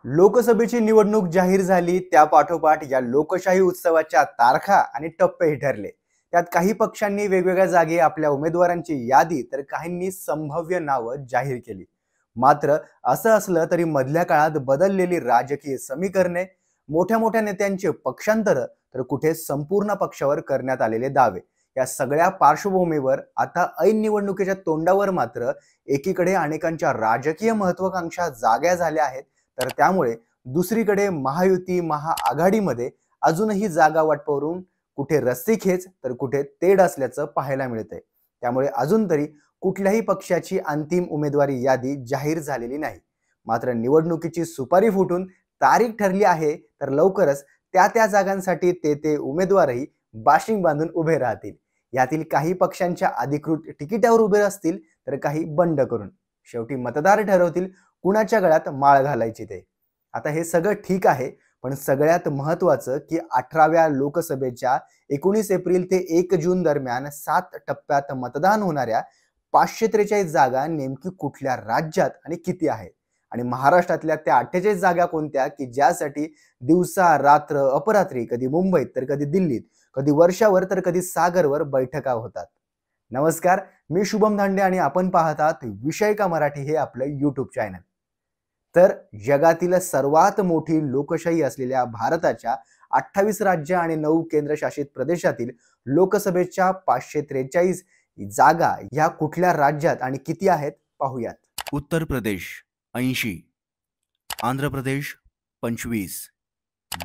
लोकसभेची निवडणूक जाहीर झाली त्यापाठोपाठ या लोकशाही उत्सवाच्या तारखा आणि टप्पेही ठरले। त्यात काही पक्षांनी वेगवेगळ्या जागी आपल्या उमेदवारांची यादी तर काहींनी संभाव्य नावं जाहीर केली। मात्र असं असलं तरी मधल्या काळात बदललेली राजकीय समीकरणे, मोठ्या मोठ्या नेत्यांचे पक्षांतर तर कुठे संपूर्ण पक्षावर करण्यात आलेले दावे, या सगळ्या पार्श्वभूमीवर आता ऐन निवडणुकीच्या तोंडावर मात्र एकीकडे अनेकांच्या राजकीय महत्त्वाकांक्षा जाग्या झाल्या आहेत, तर त्यामुळे दुसरीकडे महायुती महाआघाडीमध्ये अजूनही जागा वाटपावरून कुठे रस्सीखेच तर कुठे तेढ असल्याचं पाहायला मिळतंय। त्यामुळे अजून तरी कुठल्याही पक्षाची अंतिम उमेदवारी यादी जाहीर झालेली नाही। मात्र निवडणुकीची सुपारी फुटून तारीख ठरली आहे, तर लवकरच त्या जागांसाठी ते उमेदवारही बाशिंग बांधून उभे राहतील। यातील काही पक्षांच्या अधिकृत तिकिटावर उभे असतील तर काही बंड करून। शेवटी मतदार ठरवतील कुणाच्या गळ्यात माळ घालायची ते। आता हे सगळं ठीक आहे, पण सगळ्यात महत्त्वाचं की 18व्या लोकसभेच्या 19 एप्रिल ते 1 जून दरम्यान 7 टप्प्यात मतदान होणाऱ्या 543 जागा नेमकी कुठल्या राज्यात आणि किती आहेत, आणि महाराष्ट्रातल्या त्या 48 जागा कोणत्या की ज्यासाठी दिवसा रात्र अपरात्री कधी मुंबईत तर कधी दिल्लीत, कधी वर्षावर तर कधी सागरवर बैठका होतात। नमस्कार, मी शुभम धांडे आणि आपण पाहतात विषय का मराठी हे आपलं यूट्यूब चॅनल। तर जगातील सर्वात मोठी लोकशाही असलेल्या भारताच्या 28 राज्य आणि 9 केंद्रशासित प्रदेशातील लोकसभेच्या 543 जागा ह्या कुठल्या राज्यात आणि किती आहेत पाहूयात। उत्तर प्रदेश 80, आंध्र प्रदेश 25,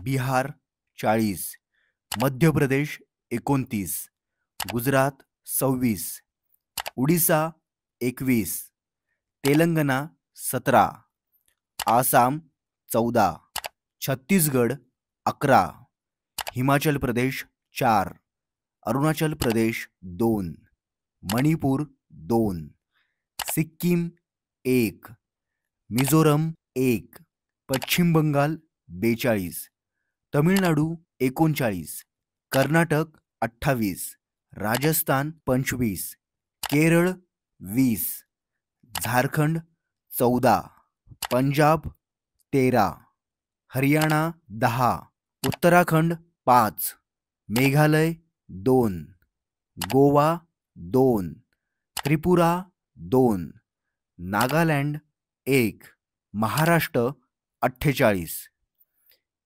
बिहार 40, मध्य प्रदेश 29, गुजरात 26, उड़ीसा 21, तेलंगणा 17, आसाम 14, छत्तीसगढ़ 11, हिमाचल प्रदेश 4, अरुणाचल प्रदेश 2, मणिपुर 2, सिक्कीम 1, मिझोरम 1, पश्चिम बंगाल 42, तमिळनाडू 39, कर्नाटक 28, राजस्थान 25, केरळ 20, झारखंड 14, पंजाब 13, हरियाणा 10, उत्तराखंड 5, मेघालय 2, गोवा 2, त्रिपुरा 2, नागालँड 1, महाराष्ट्र 48,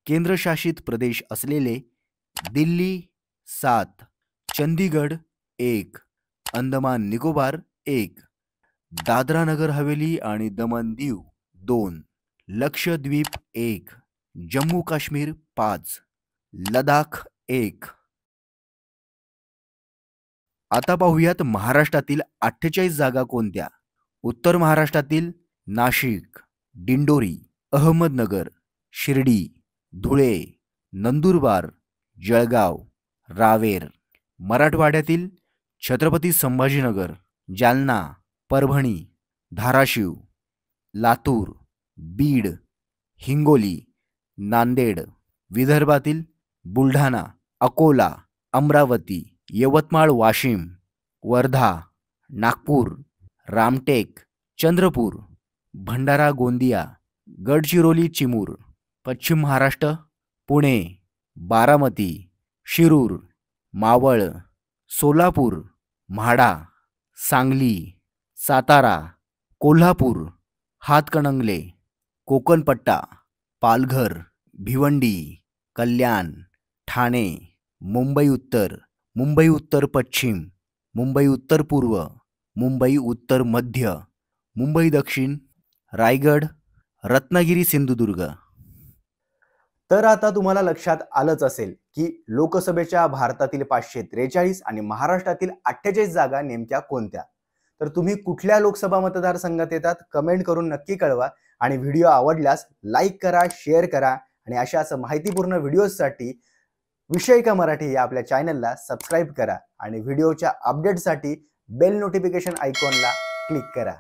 केंद्रशासित प्रदेश असलेले दिल्ली 7, चंदीगढ़ 1, अंदमान निकोबार 1, दादरा नगर हवेली आणि दमन दीव 2, लक्षद्वीप 1, जम्मू काश्मीर 5, लडाख 1। आता पाहूयात महाराष्ट्रातील 48 जागा कोणत्या। उत्तर महाराष्ट्रातील नाशिक, दिंडोरी, अहमदनगर, शिर्डी, धुळे, नंदुरबार, जळगाव, रावेर। मराठवाड्यातील छत्रपती संभाजीनगर, जालना, परभणी, धाराशिव, लातूर, बीड, हिंगोली, नांदेड। विदर्भातील बुलढाणा, अकोला, अमरावती, यवतमाळ, वाशिम, वर्धा, नागपूर, रामटेक, चंद्रपूर, भंडारा, गोंदिया, गडचिरोली, चिमूर। पश्चिम महाराष्ट्र पुणे, बारामती, शिरूर, मावळ, सोलापूर, म्हाडा, सांगली, सातारा, कोल्हापूर, हातकणंगले, कोकणपट्टा, पालघर, भिवंडी, कल्याण, ठाणे, मुंबई उत्तर, मुंबई उत्तर पश्चिम, मुंबई उत्तर पूर्व, मुंबई उत्तर मध्य, मुंबई दक्षिण, रायगड, रत्नागिरी, सिंधुदुर्ग। तर आता तुम्हाला लक्षात आलंच असेल की लोकसभेच्या भारतातील 543 आणि महाराष्ट्रातील 48 जागा नेमक्या कोणत्या। तर तुम्ही कुठल्या लोकसभा मतदारसंघात येतात कमेंट करून नक्की कळवा, आणि व्हिडिओ आवडल्यास लाईक करा, शेअर करा, आणि अशाच माहितीपूर्ण व्हिडिओजसाठी विषय का मराठी या आपल्या चॅनलला सबस्क्राईब करा, आणि व्हिडिओच्या अपडेटसाठी बेल नोटिफिकेशन आयकॉनला क्लिक करा।